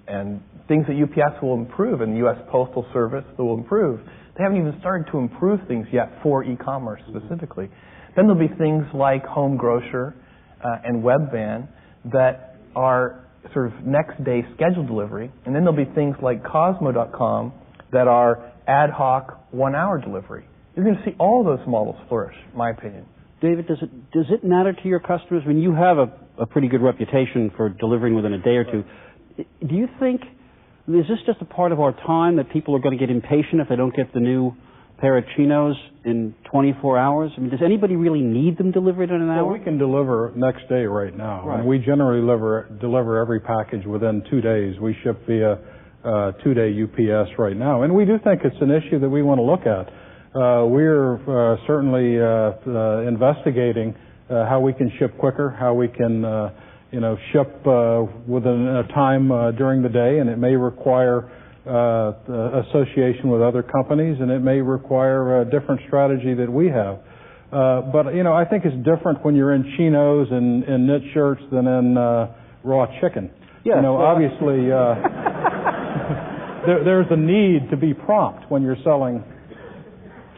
Speaker 2: things that UPS will improve and the U.S. Postal Service that will improve. They haven't even started to improve things yet for e-commerce specifically. Then there'll be things like HomeGrocer and Webvan that are sort of next day scheduled delivery. And then there'll be things like Cosmo.com that are ad hoc 1 hour delivery. You're going to see all those models flourish, in my opinion.
Speaker 5: David, does it matter to your customers? I mean, you have a pretty good reputation for delivering within a day or two. Do you think, is this just a part of our time that people are going to get impatient if they don't get the new pair of chinos in 24 hours? I mean, does anybody really need them delivered in an hour?
Speaker 3: Well, we can deliver next day right now.
Speaker 5: Right.
Speaker 3: And we generally deliver every package within 2 days. We ship via 2-day UPS right now. And we do think it's an issue that we want to look at. We're certainly investigating how we can ship quicker, how we can ship within a time during the day, and it may require association with other companies, and it may require a different strategy that we have. But I think it's different when you're in chinos and knit shirts than in raw chicken.
Speaker 5: Yes,
Speaker 3: obviously, there's a need to be prompt when you're selling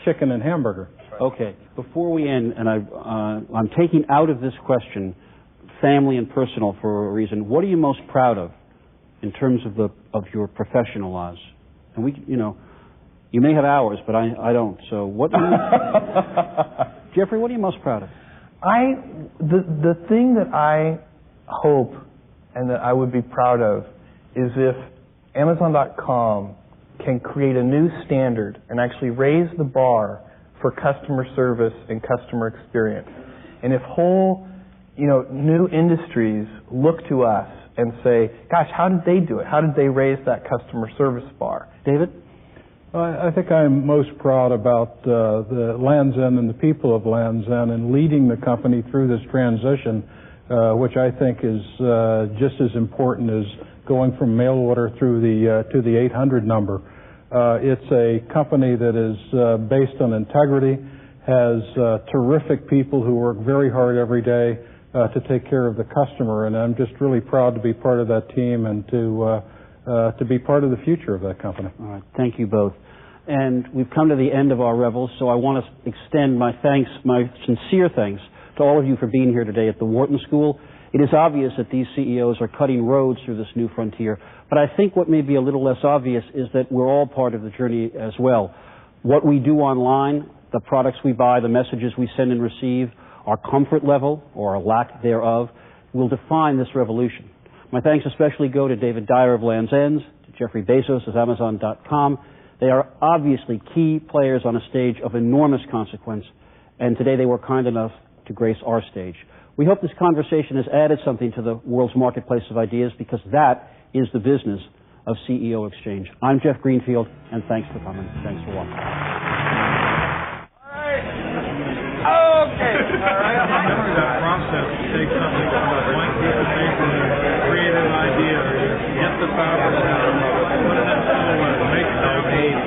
Speaker 3: chicken and hamburger.
Speaker 5: Okay. Before we end, and I'm taking out of this question family and personal for a reason. What are you most proud of in terms of your professional lives? And you may have hours, but I don't. So what? Jeffrey, what are you most proud of?
Speaker 2: The thing that I hope and that I would be proud of is if Amazon.com can create a new standard and actually raise the bar for customer service and customer experience. And if whole, new industries look to us and say, gosh, how did they do it? How did they raise that customer service bar?
Speaker 5: David?
Speaker 3: I think I'm most proud about the Lands' End and the people of Lands' End and leading the company through this transition, which I think is just as important as going from mail order through to the 800 number. It's a company that is based on integrity, has terrific people who work very hard every day to take care of the customer, and I'm just really proud to be part of that team and to be part of the future of that company.
Speaker 5: All right, thank you both. And we've come to the end of our revels, so I want to extend my sincere thanks to all of you for being here today at the Wharton School. It is obvious that these CEOs are cutting roads through this new frontier, but I think what may be a little less obvious is that we're all part of the journey as well. What we do online, the products we buy, the messages we send and receive, our comfort level, or our lack thereof, will define this revolution. My thanks especially go to David Dyer of Land's End, to Jeffrey Bezos of Amazon.com. They are obviously key players on a stage of enormous consequence, and today they were kind enough to grace our stage. We hope this conversation has added something to the world's marketplace of ideas, because that is the business of CEO Exchange. I'm Jeff Greenfield, and thanks for coming. Thanks for watching.
Speaker 3: Okay. All right. That process to take something from a blank piece of paper and create an idea, get the fabric down, put it in silhouette, make copies.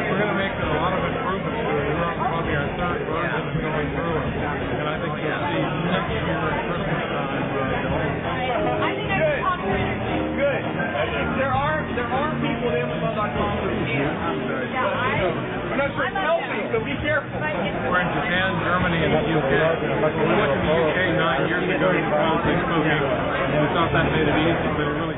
Speaker 3: We're going to make a lot of improvements. We're on probably our third version going through it, and I think you'll see next year at Christmas time.
Speaker 8: I think I can talk for energy. Good. There are people at Amazon.com who can. I'm not sure it's healthy, so be careful.
Speaker 3: We're in Japan, Germany, and the UK. We went to the UK 9 years ago to try things cooking. We thought that made it easy, but it really